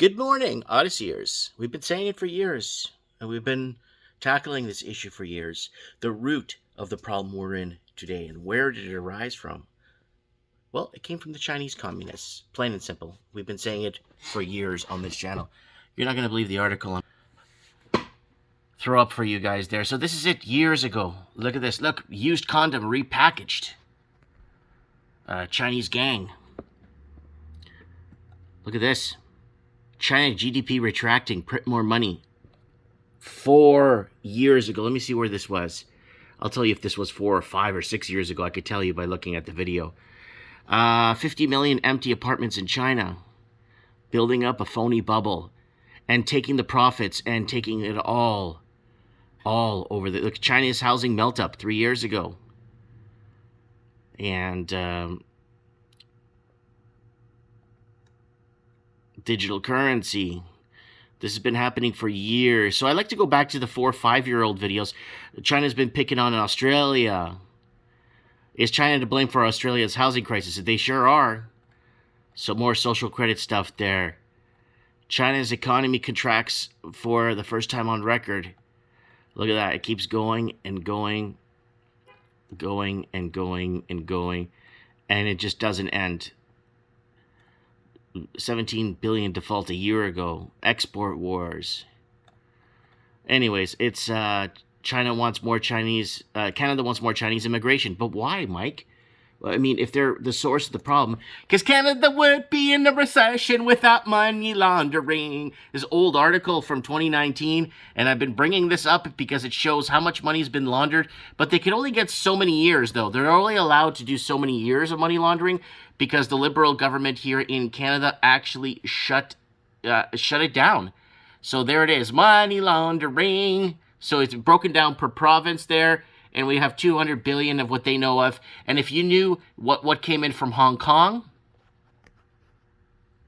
Good morning, Odysseyers. We've been saying it for years, and we've been tackling this issue for years. The root of the problem we're in today, and where did it arise from? Well, it came from the Chinese communists, plain and simple. We've been saying it for years on this channel. You're not going to believe the article I'm throw up for you guys there. So this is it years ago. Look at this. Look, used condom repackaged. Chinese gang. Look at this. China GDP retracting, print more money. 4 years ago. Let me see where this was. I'll tell you if this was 4 or 5 or 6 years ago. I could tell you by looking at the video. 50 million empty apartments in China. Building up a phony bubble. And taking the profits and taking it all over the... Look, China's housing melt up 3 years ago. And... digital currency. This has been happening for years. So I like to go back to the 4 or 5-year-old videos. China's been picking on Australia. Is China to blame for Australia's housing crisis? They sure are. So more social credit stuff there. China's economy contracts for the first time on record. Look at that. It keeps going and going. Going and going and going. And it just doesn't end. 17 billion default a year ago. Export wars. Anyways, it's China wants more Chinese. Canada wants more Chinese immigration. But why, Mike? Well, I mean, if they're the source of the problem, because Canada would be in a recession without money laundering. This old article from 2019, and I've been bringing this up because it shows how much money's been laundered. But they can only get so many years, though. They're only allowed to do so many years of money laundering because the Liberal government here in Canada actually shut it down. So there it is, money laundering. So it's broken down per province there. And we have 200 billion of what they know of. And if you knew what came in from Hong Kong,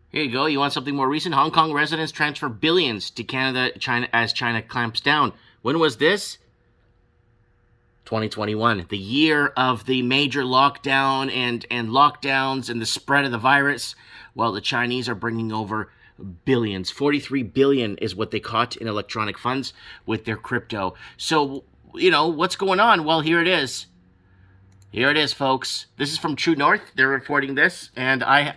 here you go. You want something more recent? Hong Kong residents transfer billions to Canada, China as China clamps down. When was this? 2021, the year of the major lockdown and lockdowns and the spread of the virus. Well, the Chinese are bringing over billions. 43 billion is what they caught in electronic funds with their crypto. So, you know, what's going on? Well, here it is. Here it is, folks. This is from True North. They're reporting this. And I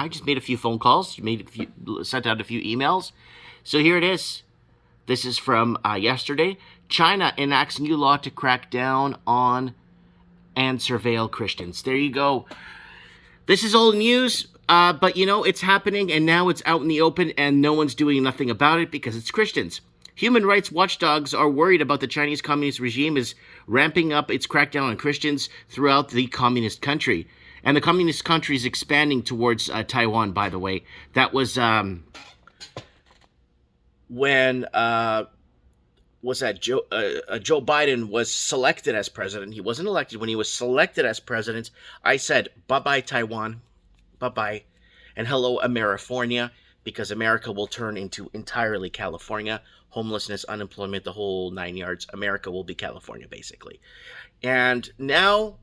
just made a few phone calls, sent out a few emails. So here it is. This is from yesterday. China enacts new law to crack down on and surveil Christians. There you go. This is old news, but, you know, it's happening, and now it's out in the open, and no one's doing nothing about it because it's Christians. Human rights watchdogs are worried about the Chinese Communist regime is ramping up its crackdown on Christians throughout the communist country. And the communist country is expanding towards Taiwan, by the way. That was when Joe Biden was selected as president. He wasn't elected. When he was selected as president, I said, bye-bye, Taiwan. Bye-bye. And hello, Amerifornia, because America will turn into entirely California. Homelessness, unemployment, the whole 9 yards. America will be California, basically. And now,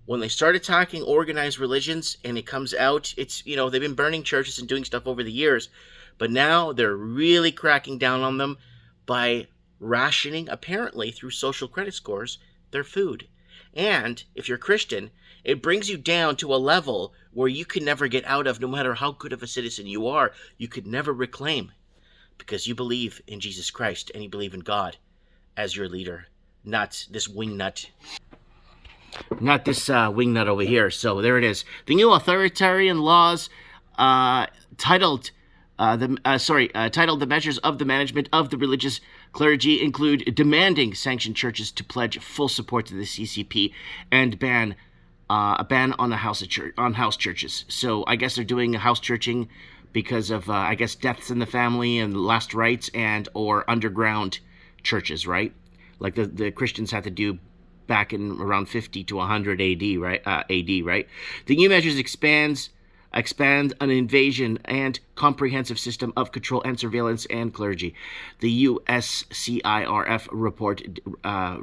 when they start attacking organized religions, and it comes out, it's, you know, they've been burning churches and doing stuff over the years, but now they're really cracking down on them by rationing, apparently through social credit scores, their food. And if you're Christian, it brings you down to a level where you can never get out of, no matter how good of a citizen you are, you could never reclaim. Because you believe in Jesus Christ and you believe in God as your leader, not this wingnut. Not this wingnut over here. So there it is. The new authoritarian laws titled the measures of the management of the religious clergy include demanding sanctioned churches to pledge full support to the CCP and a ban on house churches. So I guess they're doing house churching because of, I guess, deaths in the family and last rites and or underground churches, right? Like the Christians had to do back in around 50 to 100 AD, right? The new measures expands expand an invasion and comprehensive system of control and surveillance and clergy. The USCIRF report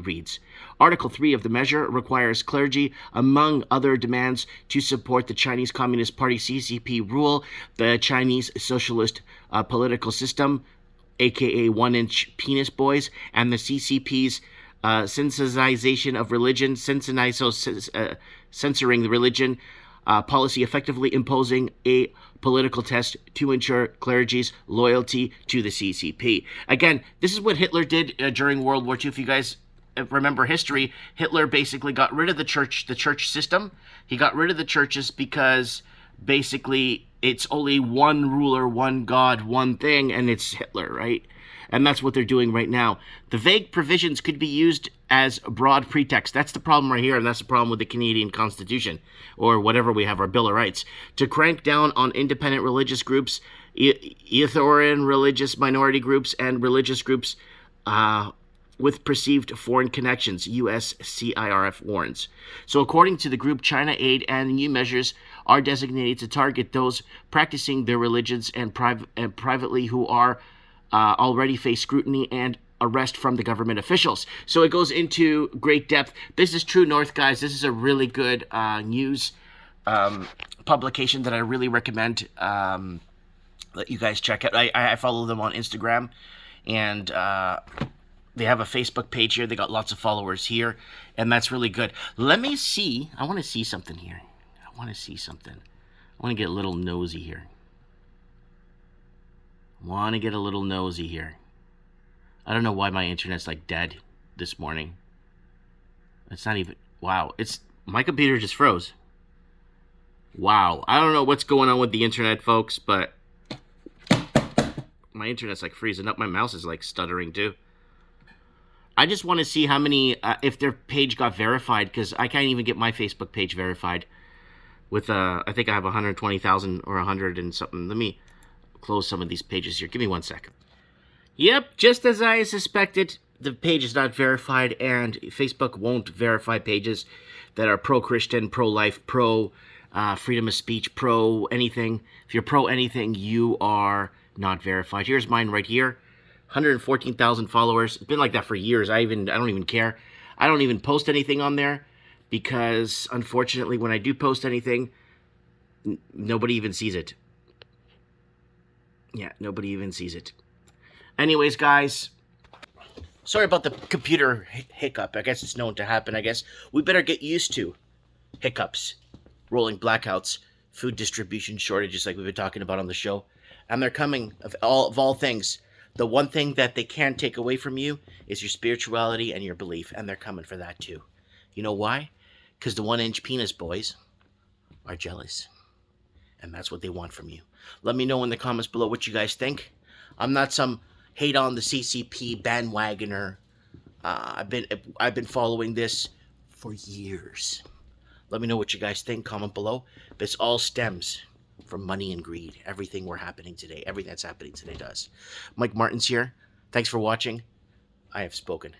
reads, Article 3 of the measure requires clergy, among other demands, to support the Chinese Communist Party CCP rule, the Chinese socialist political system, aka one-inch penis boys, and the CCP's sinicization of religion, censoring the religion, policy effectively imposing a political test to ensure clergy's loyalty to the CCP. Again, this is what Hitler did during World War II. If you guys remember history, Hitler basically got rid of the church system. He got rid of the churches because basically it's only one ruler, one God, one thing, and it's Hitler, right? And that's what they're doing right now. The vague provisions could be used as a broad pretext. That's the problem right here, and that's the problem with the Canadian Constitution, or whatever we have, our Bill of Rights, to crank down on independent religious groups, authoritarian religious minority groups, and religious groups with perceived foreign connections, USCIRF warns. So according to the group, China Aid and new measures are designated to target those practicing their religions and privately who are already face scrutiny and arrest from the government officials. So it goes into great depth. This is True North, guys. This is a really good news publication that I really recommend that you guys check out. I follow them on Instagram, and they have a Facebook page here. They got lots of followers here, and that's really good. Let me see. I want to see something here. I want to get a little nosy here. I don't know why my internet's like dead this morning. It's not even... Wow. My computer just froze. Wow. I don't know what's going on with the internet, folks, but my internet's like freezing up. My mouse is like stuttering too. I just want to see how many, if their page got verified, because I can't even get my Facebook page verified with, I think I have 120,000 or 100 and something. Let me close some of these pages here. Give me 1 second. Yep, just as I suspected, the page is not verified, and Facebook won't verify pages that are pro-Christian, pro-life, pro-freedom of speech, pro-anything. If you're pro-anything, you are not verified. Here's mine right here. 114,000 followers. It's been like that for years. I don't even care. I don't even post anything on there because, unfortunately, when I do post anything, nobody even sees it. Yeah, nobody even sees it. Anyways, guys, sorry about the computer hiccup. I guess it's known to happen. I guess we better get used to hiccups, rolling blackouts, food distribution shortages like we've been talking about on the show. And they're coming, of all things. The one thing that they can't take away from you is your spirituality and your belief, and they're coming for that too. You know why? Because the one-inch penis boys are jealous, and that's what they want from you. Let me know in the comments below what you guys think. I'm not some hate on the CCP bandwagoner. I've been following this for years. Let me know what you guys think. Comment below. This all stems from money and greed. Everything that's happening today does. Mike Martin's here. Thanks for watching. I have spoken.